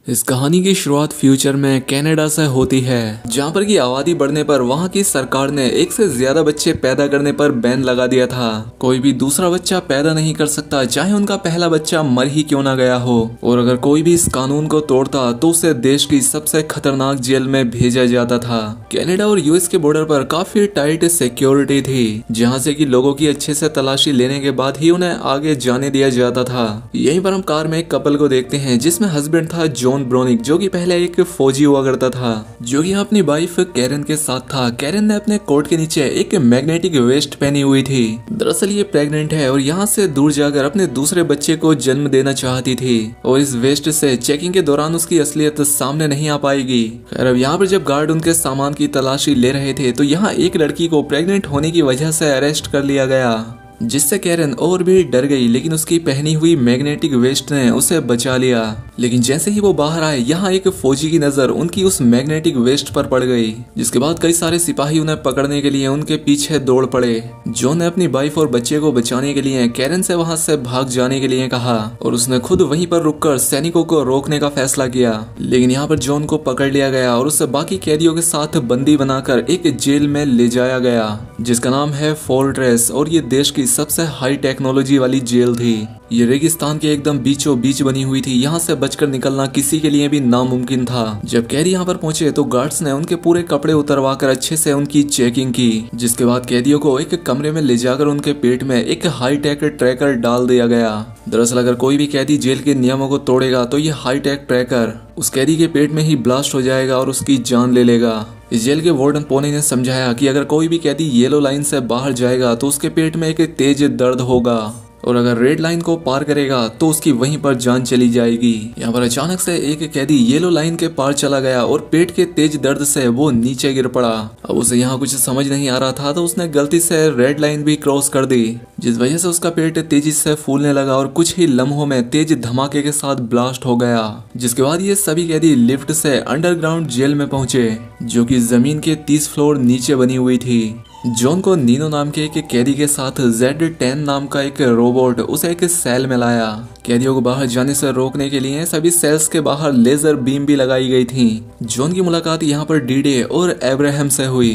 इस कहानी की शुरुआत फ्यूचर में कनाडा से होती है, जहां पर की आबादी बढ़ने पर वहां की सरकार ने एक से ज्यादा बच्चे पैदा करने पर बैन लगा दिया था। कोई भी दूसरा बच्चा पैदा नहीं कर सकता, चाहे उनका पहला बच्चा मर ही क्यों ना गया हो। और अगर कोई भी इस कानून को तोड़ता तो उसे देश की सबसे खतरनाक जेल में भेजा जाता था। कनाडा और यूएस के बॉर्डर पर काफी टाइट सिक्योरिटी थी, जहाँ से कि लोगों की अच्छे से तलाशी लेने के बाद ही उन्हें आगे जाने दिया जाता था। यहीं पर हम कार में एक कपल को देखते हैं, जिसमें हस्बैंड था जॉन ब्रोनिक, जो कि पहले एक फौजी हुआ करता था, जो कि अपनी वाइफ कैरन के साथ था। कैरन ने अपने कोट के नीचे एक मैग्नेटिक वेस्ट पहनी हुई थी। दरअसल ये प्रेग्नेंट है और यहाँ से दूर जाकर अपने दूसरे बच्चे को जन्म देना चाहती थी, और इस वेस्ट से चेकिंग के दौरान उसकी असलियत सामने नहीं आ पाएगी। खैर, अब यहाँ पर जब गार्ड उनके सामान की तलाशी ले रहे थे तो यहाँ एक लड़की को प्रेग्नेंट होने की वजह से अरेस्ट कर लिया गया, जिससे कैरन और भी डर गई, लेकिन उसकी पहनी हुई मैग्नेटिक वेस्ट ने उसे बचा लिया। लेकिन जैसे ही वो बाहर आए, यहाँ एक फौजी की नजर उनकी उस मैग्नेटिक वेस्ट पर पड़ गई, जिसके बाद कई सारे सिपाही उन्हें पकड़ने के लिए उनके पीछे दौड़ पड़े। जॉन ने अपनी वाइफ और बच्चे को बचाने के लिए कैरन से वहां से भाग जाने के लिए कहा, और उसने खुद वहीं पर रुककर सैनिकों को रोकने का फैसला किया। लेकिन यहाँ पर जॉन को पकड़ लिया गया और उसे बाकी कैदियों के साथ बंदी बनाकर एक जेल में ले जाया गया, जिसका नाम है फोर्ट्रेस, और ये देश की सबसे हाई टेक्नोलॉजी वाली जेल थी। ये रेगिस्तान के एकदम बीचों बीच बनी हुई थी। यहाँ से बचकर निकलना किसी के लिए भी नामुमकिन था। जब कैदी यहाँ पर पहुंचे तो गार्ड्स ने उनके पूरे कपड़े उतरवा कर अच्छे से उनकी चेकिंग की, जिसके बाद कैदियों को एक कमरे में ले जाकर उनके पेट में एक हाई टेक ट्रैकर डाल दिया गया। दरअसल अगर कोई भी कैदी जेल के नियमों को तोड़ेगा तो ये हाई टेक ट्रैकर उस कैदी के पेट में ही ब्लास्ट हो जाएगा और उसकी जान ले लेगा। इस जेल के वार्डन पोनी ने समझाया कि अगर कोई भी कैदी येलो लाइन से बाहर जाएगा तो उसके पेट में एक तेज दर्द होगा, और अगर रेड लाइन को पार करेगा तो उसकी वहीं पर जान चली जाएगी। यहाँ पर अचानक से एक कैदी येलो लाइन के पार चला गया और पेट के तेज दर्द से वो नीचे गिर पड़ा। अब उसे यहाँ कुछ समझ नहीं आ रहा था, तो उसने गलती से रेड लाइन भी क्रॉस कर दी, जिस वजह से उसका पेट तेजी से फूलने लगा और कुछ ही लम्हों में तेज धमाके के साथ ब्लास्ट हो गया। जिसके बाद ये सभी कैदी लिफ्ट से अंडरग्राउंड जेल में पहुंचे, जो कि जमीन के 30 फ्लोर नीचे बनी हुई थी। जॉन को नीनो नाम के एक कैदी के साथ Z10 नाम का एक रोबोट उसे एक सेल में लाया। कैदियों को बाहर जाने से रोकने के लिए सभी सेल्स के बाहर लेजर बीम भी लगाई गई थी। जॉन की मुलाकात यहाँ पर डीडे और एब्राहम से हुई।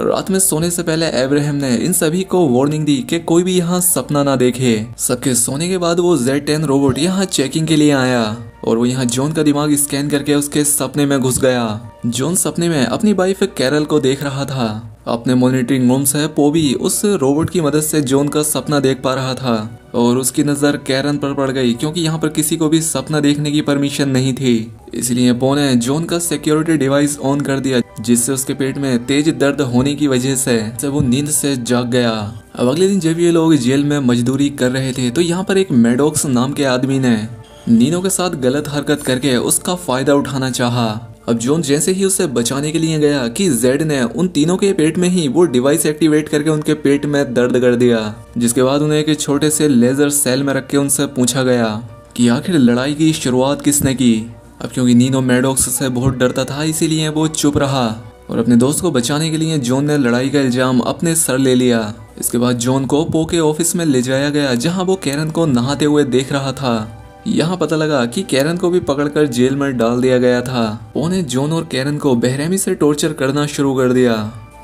रात में सोने से पहले एब्राहम ने इन सभी को वार्निंग दी कि कोई भी यहाँ सपना ना देखे। सबके सोने के बाद वो Z10 रोबोट यहाँ चेकिंग के लिए आया, और वो यहाँ जॉन का दिमाग स्कैन करके उसके सपने में घुस गया। जॉन सपने में अपनी वाइफ कैरल को देख रहा था। अपने मॉनिटरिंग रूम से पोबी उस रोबोट की मदद से जॉन का सपना देख पा रहा था, और उसकी नजर कैरन पर पड़ गई, क्योंकि यहाँ पर किसी को भी सपना देखने की परमिशन नहीं थी। इसलिए पो ने जॉन का सिक्योरिटी डिवाइस ऑन कर दिया, जिससे उसके पेट में तेज दर्द होने की वजह से वो नींद से जाग गया। अब अगले दिन जब ये लोग जेल में मजदूरी कर रहे थे तो यहाँ पर एक मेडोक्स नाम के आदमी ने नीनो के साथ गलत हरकत करके उसका फायदा उठाना चाहा। अब जॉन जैसे ही उसे बचाने के लिए गया कि जेड ने उन तीनों के पेट में ही वो डिवाइस एक्टिवेट करके उनके पेट में दर्द कर दिया, जिसके बाद उन्हें एक छोटे से लेजर सेल में रख के उनसे पूछा गया कि आखिर लड़ाई की शुरुआत किसने की। अब क्योंकि नीनो मेडोक्स से बहुत डरता था, इसीलिए वो चुप रहा, और अपने दोस्त को बचाने के लिए जॉन ने लड़ाई का इल्जाम अपने सर ले लिया। इसके बाद जॉन को पो के ऑफिस में ले जाया गया, जहाँ वो कैरन को नहाते हुए देख रहा था। यहाँ पता लगा कि कैरन को भी पकड़कर जेल में डाल दिया गया था। पो ने जॉन और कैरन को बेरहमी से टॉर्चर करना शुरू कर दिया,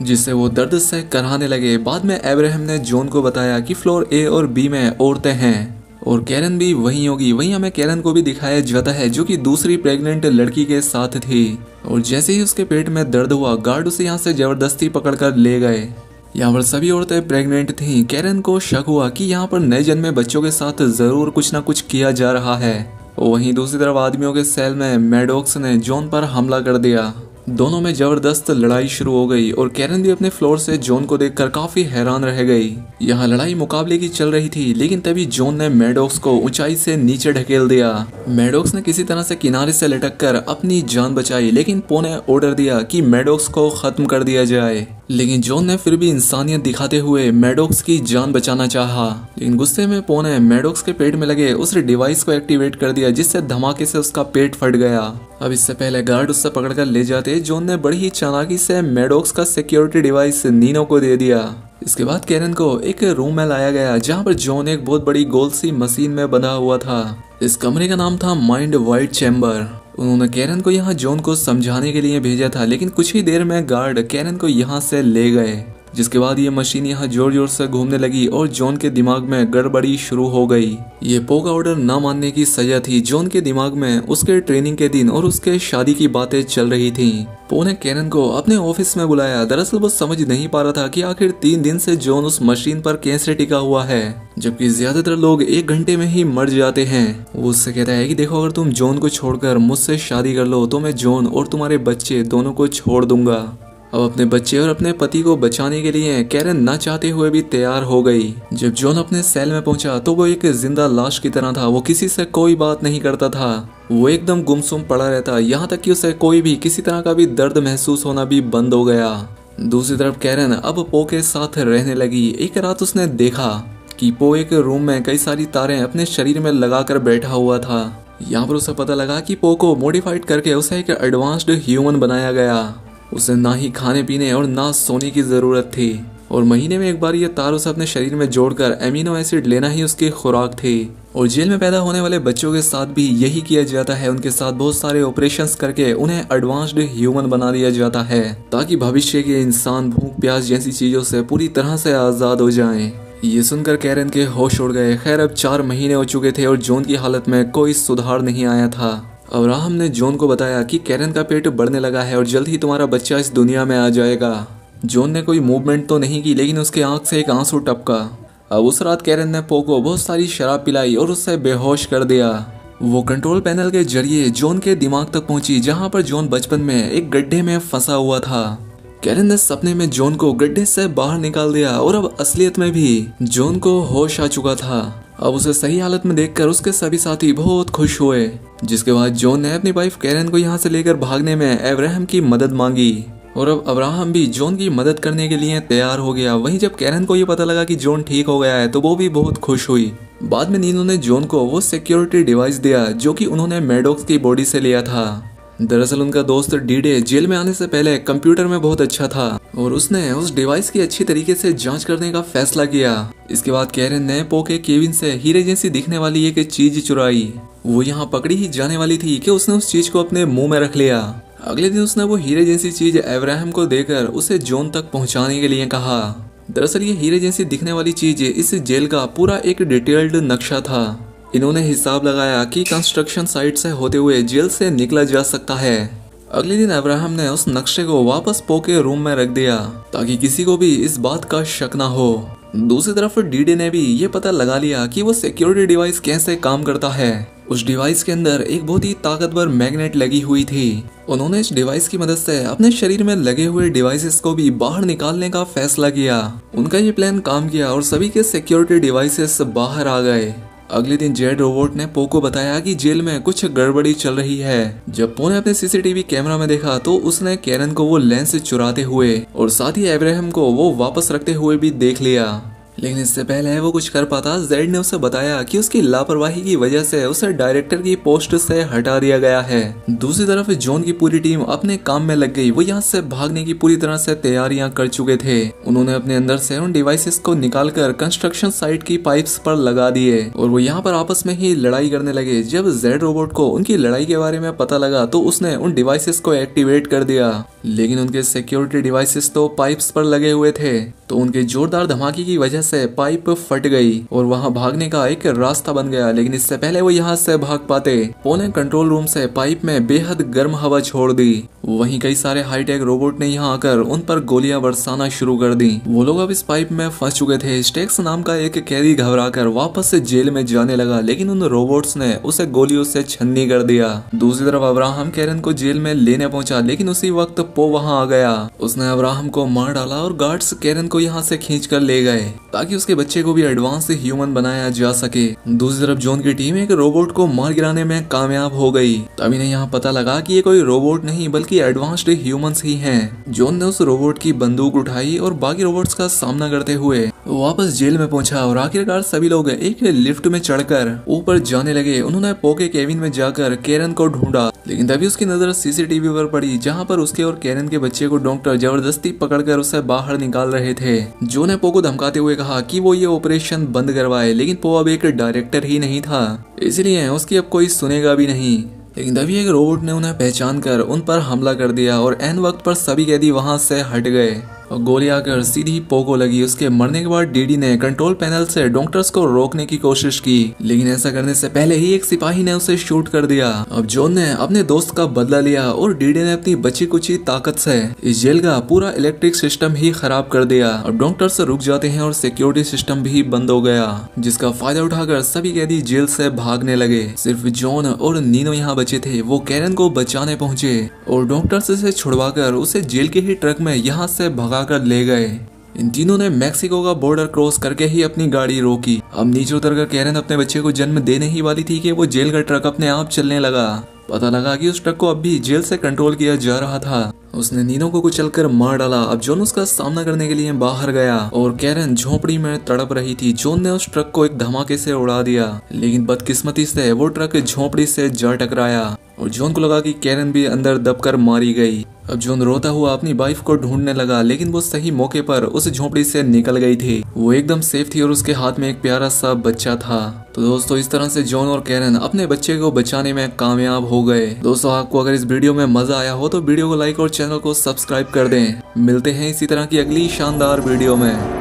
जिससे वो दर्द से कराहने लगे। बाद में एब्राहम ने जॉन को बताया कि फ्लोर ए और बी में औरतें हैं और कैरन भी वहीं होगी। वहीं हमें कैरन को भी दिखाया जाता है, जो कि दूसरी प्रेग्नेंट लड़की के साथ थी। और जैसे ही उसके पेट में दर्द हुआ, गार्ड उसे यहाँ से जबरदस्ती पकड़कर ले गए। यहाँ पर सभी औरतें प्रेग्नेंट थीं। कैरन को शक हुआ कि यहाँ पर नए जन्मे बच्चों के साथ जरूर कुछ ना कुछ किया जा रहा है। वहीं दूसरी तरफ आदमियों के सेल में मेडोक्स ने जॉन पर हमला कर दिया। दोनों में जबरदस्त लड़ाई शुरू हो गई, और कैरन भी अपने फ्लोर से जॉन को देखकर काफी हैरान रह गई। यहाँ लड़ाई मुकाबले की चल रही थी, लेकिन तभी जॉन ने मेडोक्स को ऊंचाई से नीचे ढकेल दिया। मेडोक्स ने किसी तरह से किनारे से लटककर अपनी जान बचाई, लेकिन पो ने ऑर्डर दिया कि मेडोक्स को खत्म कर दिया जाए। लेकिन जॉन ने फिर भी इंसानियत दिखाते हुए मेडोक्स की जान बचाना चाहा। लेकिन गुस्से में पो ने मेडोक्स के पेट में लगे उस डिवाइस को एक्टिवेट कर दिया, जिससे धमाके से उसका पेट फट गया। अब इससे पहले गार्ड उससे पकड़कर ले जाते, जॉन ने बड़ी ही चालाकी से मेडोक्स का सिक्योरिटी डिवाइस नीनो को दे दिया। इसके बाद कैरन को एक रूम में लाया गया, जहाँ पर जॉन एक बहुत बड़ी गोल सी मशीन में बंधा हुआ था। इस कमरे का नाम था माइंड वाइड चैम्बर। उन्होंने कैरन को यहाँ जॉन को समझाने के लिए भेजा था, लेकिन कुछ ही देर में गार्ड कैरन को यहाँ से ले गए। जिसके बाद ये मशीन यहाँ जोर जोर से घूमने लगी और जॉन के दिमाग में गड़बड़ी शुरू हो गई। ये पो का ऑर्डर न मानने की सजा थी। जॉन के दिमाग में उसके ट्रेनिंग के दिन और उसके शादी की बातें चल रही थी। पो ने कैरन को अपने ऑफिस में बुलाया। दरअसल वो समझ नहीं पा रहा था कि आखिर 3 दिन से जॉन उस मशीन पर कैसे टिका हुआ है, जबकि ज्यादातर लोग 1 घंटे में ही मर जाते हैं। वो उससे कहता है कि देखो, अगर तुम जॉन को छोड़कर मुझसे शादी कर लो तो मैं जॉन और तुम्हारे बच्चे दोनों को छोड़ दूंगा। अब अपने बच्चे और अपने पति को बचाने के लिए कैरन न चाहते हुए भी तैयार हो गई। जब जॉन अपने सेल में पहुंचा तो वो एक जिंदा लाश की तरह था। वो किसी से कोई बात नहीं करता था। वो एकदम गुमसुम पड़ा रहता, यहाँ तक कि उसे कोई भी किसी तरह का भी दर्द महसूस होना भी बंद हो गया। दूसरी तरफ कैरन अब पो के साथ रहने लगी। एक रात उसने देखा कि पो एक रूम में कई सारी तारें अपने शरीर में लगाकर बैठा हुआ था। यहाँ पर उसे पता लगा कि पो को मॉडिफाइड करके उसे एक एडवांस्ड ह्यूमन बनाया गया। उसे ना ही खाने पीने और ना सोने की जरूरत थी और महीने में एक बार ये तार उसे अपने शरीर में जोड़कर एमिनो एसिड लेना ही उसकी खुराक थी। और जेल में पैदा होने वाले बच्चों के साथ भी यही किया जाता है। उनके साथ बहुत सारे ऑपरेशंस करके उन्हें एडवांस्ड ह्यूमन बना दिया जाता है ताकि भविष्य के इंसान भूख प्यास जैसी चीजों से पूरी तरह से आजाद हो जाएं। ये सुनकर कैरन के होश उड़ गए। खैर, अब 4 महीने हो चुके थे और जॉन की हालत में कोई सुधार नहीं आया था। अब्राहम ने जॉन को बताया कि कैरन का पेट बढ़ने लगा है और जल्द ही तुम्हारा बच्चा इस दुनिया में आ जाएगा। जॉन ने कोई मूवमेंट तो नहीं की, लेकिन उसके आंख से एक आंसू टपका। अब उस रात कैरन ने पो को बहुत सारी शराब पिलाई और उससे बेहोश कर दिया। वो कंट्रोल पैनल के जरिए जॉन के दिमाग तक पहुंची, जहां पर जॉन बचपन में एक गड्ढे में फंसा हुआ था। कैरन ने सपने में जॉन को गड्ढे से बाहर निकाल दिया और अब असलियत में भी जॉन को होश आ चुका था। अब उसे सही हालत में देखकर उसके सभी साथी बहुत खुश हुए। जिसके बाद जॉन ने अपनी वाइफ कैरन को यहाँ से लेकर भागने में अब्राहम की मदद मांगी और अब अब्राहम भी जॉन की मदद करने के लिए तैयार हो गया। वहीं जब कैरन को ये पता लगा कि जॉन ठीक हो गया है तो वो भी बहुत खुश हुई। बाद में नीनो ने जॉन को वो सिक्योरिटी डिवाइस दिया जो कि उन्होंने मैडॉक्स की बॉडी से लिया था। दरअसल उनका दोस्त डीडे जेल में आने से पहले कंप्यूटर में बहुत अच्छा था और उसने उस डिवाइस की अच्छी तरीके से जांच करने का फैसला किया। इसके बाद कैरन ने पो के केविन से हीरे जैसी दिखने वाली एक चीज चुराई। वो यहाँ पकड़ी ही जाने वाली थी कि उसने उस चीज को अपने मुंह में रख लिया। अगले दिन उसने वो हीरे जैसी चीज अब्राहम को देकर उसे जॉन तक पहुंचाने के लिए कहा। दरअसल ये हीरे जैसी दिखने वाली चीज इस जेल का पूरा एक डिटेल्ड नक्शा था। इन्होंने हिसाब लगाया कि कंस्ट्रक्शन साइट से होते हुए जेल से निकला जा सकता है। अगले दिन अब्राहम ने उस नक्शे को वापस पो के रूम में रख दिया ताकि किसी को भी इस बात का शक ना हो। दूसरी तरफ डीडे ने भी ये पता लगा लिया कि वो सिक्योरिटी डिवाइस कैसे काम करता है। उस डिवाइस के अंदर एक बहुत ही ताकतवर मैग्नेट लगी हुई थी। उन्होंने इस डिवाइस की मदद से अपने शरीर में लगे हुए डिवाइसेस को भी बाहर निकालने का फैसला किया। उनका ये प्लान काम किया और सभी के सिक्योरिटी डिवाइसेस बाहर आ गए। अगले दिन जेड रोबोट ने पो को बताया कि जेल में कुछ गड़बड़ी चल रही है। जब पो ने अपने सीसीटीवी कैमरा में देखा तो उसने कैरन को वो लेंस चुराते हुए और साथ ही अब्राहम को वो वापस रखते हुए भी देख लिया। लेकिन इससे पहले वो कुछ कर पाता, जेड ने उसे बताया कि उसकी लापरवाही की वजह से उसे डायरेक्टर की पोस्ट से हटा दिया गया है। दूसरी तरफ जॉन की पूरी टीम अपने काम में लग गई। वो यहाँ से भागने की पूरी तरह से तैयारियां कर चुके थे। उन्होंने अपने अंदर से उन डिवाइसेस को निकालकर कंस्ट्रक्शन साइट की पाइप्स पर लगा दिए और वो यहाँ पर आपस में ही लड़ाई करने लगे। जब जेड रोबोट को उनकी लड़ाई के बारे में पता लगा तो उसने उन डिवाइसेस को एक्टिवेट कर दिया, लेकिन उनके सिक्योरिटी डिवाइसेस तो पाइप्स पर लगे हुए थे। तो उनके जोरदार धमाके की वजह से पाइप फट गई और वहां भागने का एक रास्ता बन गया। लेकिन इससे पहले वो यहाँ से भाग पाते, पो ने कंट्रोल रूम से पाइप में बेहद गर्म हवा छोड़ दी। वहीं कई सारे हाईटेक रोबोट ने यहाँ आकर उन पर गोलियां बरसाना शुरू कर दी। वो लोग अब इस पाइप में फंस चुके थे। स्टेक्स नाम का एक कैदी घबराकर वापस से जेल में जाने लगा, लेकिन उन रोबोट्स ने उसे गोलियों से छन्नी कर दिया। दूसरी तरफ अब्राहम कैरन को जेल में लेने पहुंचा, लेकिन उसी वक्त पो वहां आ गया। उसने अब्राहम को मार डाला और गार्ड्स कैरन को यहाँ से खींच कर ले गए ताकि उसके बच्चे को भी एडवांस ह्यूमन बनाया जा सके। दूसरी तरफ जॉन की टीम एक रोबोट को मार गिराने में कामयाब हो गई। तभी इन्हें यहाँ पता लगा कि ये कोई रोबोट नहीं बल्कि एडवांस्ड ह्यूमंस ही हैं। जॉन ने उस रोबोट की बंदूक उठाई और बाकी रोबोट्स का सामना करते हुए वापस जेल में पहुंचा और आखिरकार सभी लोग एक लिफ्ट में चढ़कर ऊपर जाने लगे। उन्होंने पो के केबिन में जाकर कैरन को ढूंढा, लेकिन तभी उसकी नजर सीसीटीवी पर पड़ी जहाँ पर उसके और कैरन के बच्चे को डॉक्टर जबरदस्ती पकड़कर उसे बाहर निकाल रहे थे। जो ने पो को धमकाते हुए कहा कि वो ये ऑपरेशन बंद करवाए, लेकिन पो अब एक डायरेक्टर ही नहीं था, इसलिए उसकी अब कोई सुनेगा भी नहीं। लेकिन तभी एक रोबोट ने उन्हें पहचान कर उन पर हमला कर दिया और एन वक्त पर सभी कैदी वहां से हट गए और गोली आकर सीधी पो को लगी। उसके मरने के बाद डीडी ने कंट्रोल पैनल से डॉक्टर्स को रोकने की कोशिश की, लेकिन ऐसा करने से पहले ही एक सिपाही ने उसे शूट कर दिया। अब जॉन ने अपने दोस्त का बदला लिया और डीडी ने अपनी बची कुची ताकत से इस जेल का पूरा इलेक्ट्रिक सिस्टम ही खराब कर दिया। अब डॉक्टर्स रुक जाते हैं और सिक्योरिटी सिस्टम भी बंद हो गया, जिसका फायदा उठाकर सभी कैदी जेल से भागने लगे। सिर्फ जॉन और नीनो यहाँ बचे थे। वो कैरन को बचाने पहुंचे और डॉक्टर्स से छुड़वाकर उसे जेल के ही ट्रक में यहाँ से भगा कर ले गए। इन तीनों ने मैक्सिको का बॉर्डर क्रॉस करके ही अपनी गाड़ी रोकी। अब नीचे उतरकर कैरन अपने बच्चे को जन्म देने ही वाली थी कि वो जेल का ट्रक अपने आप चलने लगा। पता लगा कि उस ट्रक को अब भी जेल से कंट्रोल किया जा रहा था। उसने नीनो को कुचलकर मार डाला। अब जॉन उसका सामना करने के लिए बाहर गया और कैरन झोपड़ी में तड़प रही थी। जॉन ने उस ट्रक को एक धमाके से उड़ा दिया, लेकिन बदकिस्मती से वो ट्रक झोपड़ी से जा टकराया और जॉन को लगा कि कैरन भी अंदर दबकर मारी गई। अब जॉन रोता हुआ अपनी वाइफ को ढूंढने लगा, लेकिन वो सही मौके पर उस झोपड़ी से निकल गई थी। वो एकदम सेफ थी और उसके हाथ में एक प्यारा सा बच्चा था। तो दोस्तों, इस तरह से जॉन और कैरन अपने बच्चे को बचाने में कामयाब हो गए। दोस्तों, आपको अगर इस वीडियो में मजा आया हो तो वीडियो को लाइक और चैनल को सब्सक्राइब कर दें। मिलते हैं इसी तरह की अगली शानदार वीडियो में।